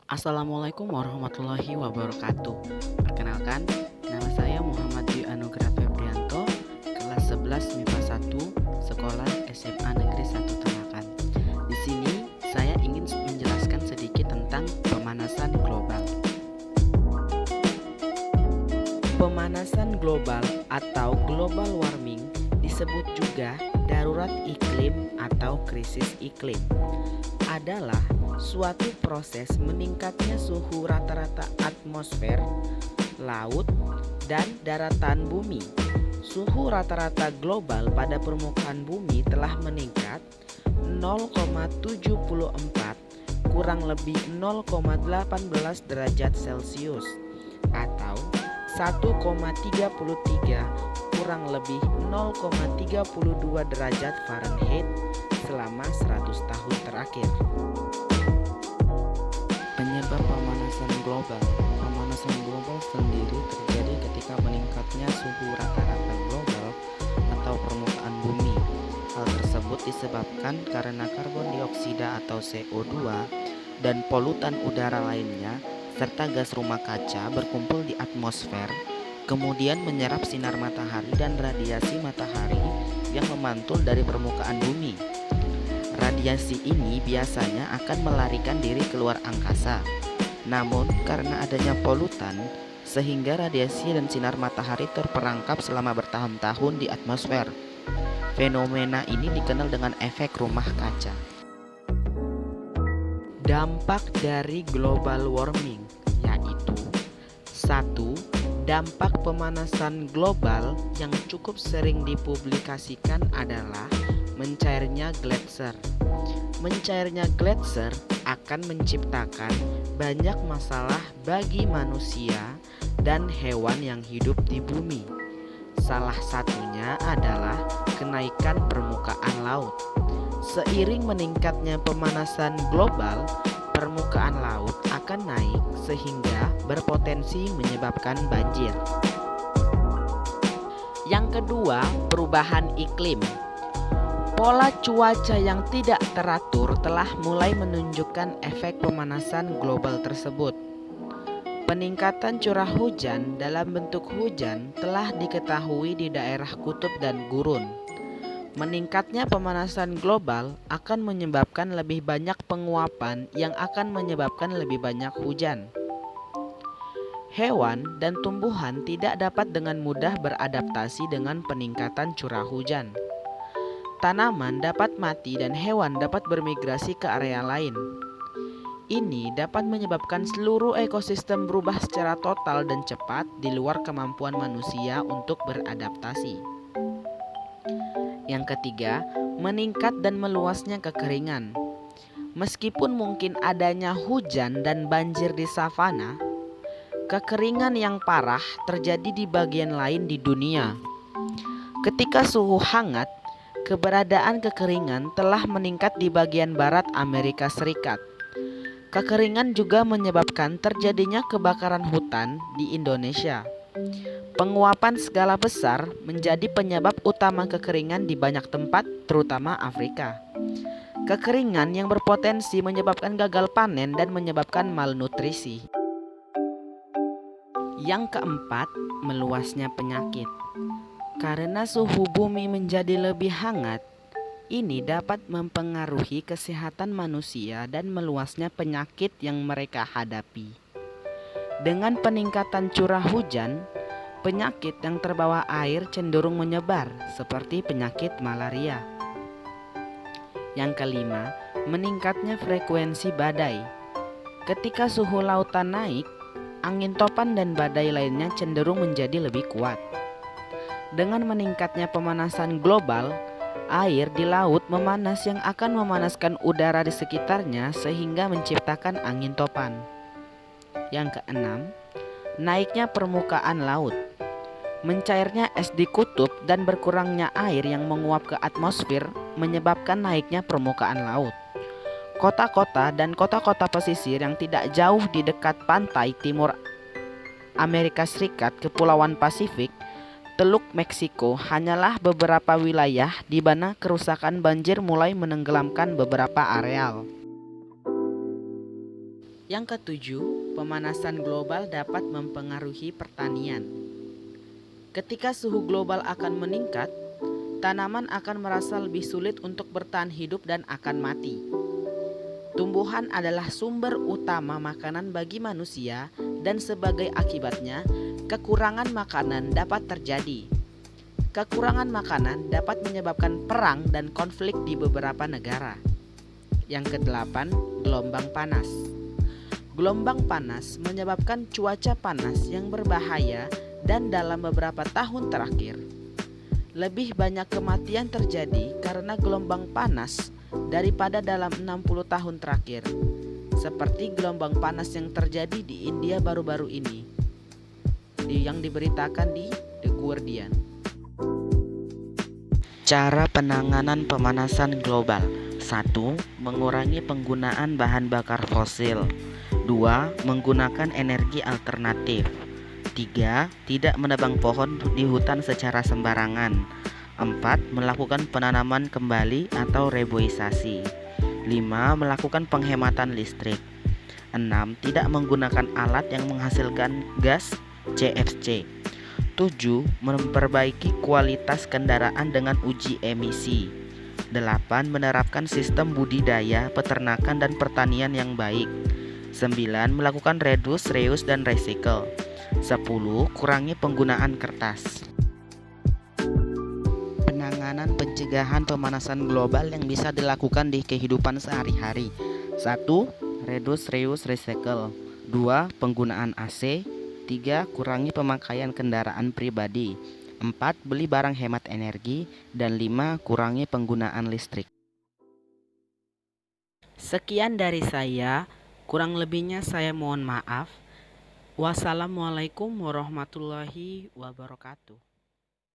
Assalamualaikum warahmatullahi wabarakatuh. Perkenalkan, nama saya Muhammad Dwi Anugrah Febrianto, kelas 11 MIPA 1, Sekolah SMA Negeri 1 Tarakan. Di sini saya ingin menjelaskan sedikit tentang pemanasan global. Pemanasan global atau global warming disebut juga darurat iklim atau krisis iklim adalah suatu proses meningkatnya suhu rata-rata atmosfer, laut, dan daratan bumi. Suhu rata-rata global pada permukaan bumi telah meningkat 0,74 kurang lebih 0,18 derajat Celcius atau 1,33 kurang lebih 0,32 derajat Fahrenheit selama 100 tahun terakhir. Penyebab pemanasan global. Pemanasan global sendiri terjadi ketika meningkatnya suhu rata-rata global atau permukaan bumi. Hal tersebut disebabkan karena karbon dioksida atau CO2 dan polutan udara lainnya serta gas rumah kaca berkumpul di atmosfer, kemudian menyerap sinar matahari dan radiasi matahari yang memantul dari permukaan bumi. Radiasi ini biasanya akan melarikan diri keluar angkasa. Namun karena adanya polutan, sehingga radiasi dan sinar matahari terperangkap selama bertahun-tahun di atmosfer. Fenomena ini dikenal dengan efek rumah kaca. Dampak dari global warming yaitu 1. Dampak pemanasan global yang cukup sering dipublikasikan adalah mencairnya gletser. Mencairnya gletser akan menciptakan banyak masalah bagi manusia dan hewan yang hidup di bumi. Salah satunya adalah kenaikan permukaan laut. Seiring meningkatnya pemanasan global, permukaan laut akan naik sehingga berpotensi menyebabkan banjir. Yang kedua, perubahan iklim. Pola cuaca yang tidak teratur telah mulai menunjukkan efek pemanasan global tersebut. Peningkatan curah hujan dalam bentuk hujan telah diketahui di daerah kutub dan gurun. Meningkatnya pemanasan global akan menyebabkan lebih banyak penguapan yang akan menyebabkan lebih banyak hujan. Hewan dan tumbuhan tidak dapat dengan mudah beradaptasi dengan peningkatan curah hujan. Tanaman dapat mati dan hewan dapat bermigrasi ke area lain. Ini dapat menyebabkan seluruh ekosistem berubah secara total dan cepat di luar kemampuan manusia untuk beradaptasi. Yang ketiga, meningkat dan meluasnya kekeringan. Meskipun mungkin adanya hujan dan banjir di savana, kekeringan yang parah terjadi di bagian lain di dunia. Ketika suhu hangat, keberadaan kekeringan telah meningkat di bagian barat Amerika Serikat. Kekeringan juga menyebabkan terjadinya kebakaran hutan di Indonesia. Penguapan skala besar menjadi penyebab utama kekeringan di banyak tempat, terutama Afrika. Kekeringan yang berpotensi menyebabkan gagal panen dan menyebabkan malnutrisi. Yang keempat, meluasnya penyakit. Karena suhu bumi menjadi lebih hangat, ini dapat mempengaruhi kesehatan manusia dan meluasnya penyakit yang mereka hadapi. Dengan peningkatan curah hujan, penyakit yang terbawa air cenderung menyebar, seperti penyakit malaria. Yang kelima, meningkatnya frekuensi badai. Ketika suhu lautan naik, angin topan dan badai lainnya cenderung menjadi lebih kuat. Dengan meningkatnya pemanasan global, air di laut memanas yang akan memanaskan udara di sekitarnya sehingga menciptakan angin topan. Yang keenam, naiknya permukaan laut. Mencairnya es di kutub dan berkurangnya air yang menguap ke atmosfer menyebabkan naiknya permukaan laut. Kota-kota dan kota-kota pesisir yang tidak jauh di dekat pantai timur Amerika Serikat, Kepulauan Pasifik, Teluk Meksiko hanyalah beberapa wilayah di mana kerusakan banjir mulai menenggelamkan beberapa areal. Yang ketujuh, pemanasan global dapat mempengaruhi pertanian. Ketika suhu global akan meningkat, tanaman akan merasa lebih sulit untuk bertahan hidup dan akan mati. Tumbuhan adalah sumber utama makanan bagi manusia dan sebagai akibatnya, kekurangan makanan dapat terjadi. Kekurangan makanan dapat menyebabkan perang dan konflik di beberapa negara. Yang kedelapan, gelombang panas. Gelombang panas menyebabkan cuaca panas yang berbahaya dan dalam beberapa tahun terakhir, lebih banyak kematian terjadi karena gelombang panas daripada dalam 60 tahun terakhir, seperti gelombang panas yang terjadi di India baru-baru ini, yang diberitakan di The Guardian. Cara penanganan pemanasan global. 1. Mengurangi penggunaan bahan bakar fosil. 2. Menggunakan energi alternatif. 3. Tidak menebang pohon di hutan secara sembarangan. 4. Melakukan penanaman kembali atau reboisasi. 5. Melakukan penghematan listrik. 6. Tidak menggunakan alat yang menghasilkan gas CFC. 7. Memperbaiki kualitas kendaraan dengan uji emisi. 8. Menerapkan sistem budidaya, peternakan, dan pertanian yang baik. 9. Melakukan reduce, reuse, dan recycle. 10. Kurangi penggunaan kertas. Penanganan pencegahan pemanasan global yang bisa dilakukan di kehidupan sehari-hari. 1. Reduce, reuse, recycle. 2. Penggunaan AC. 3. Kurangi pemakaian kendaraan pribadi. 4. Beli barang hemat energi. Dan 5. Kurangi penggunaan listrik. Sekian dari saya. Kurang lebihnya saya mohon maaf. Wassalamualaikum warahmatullahi wabarakatuh.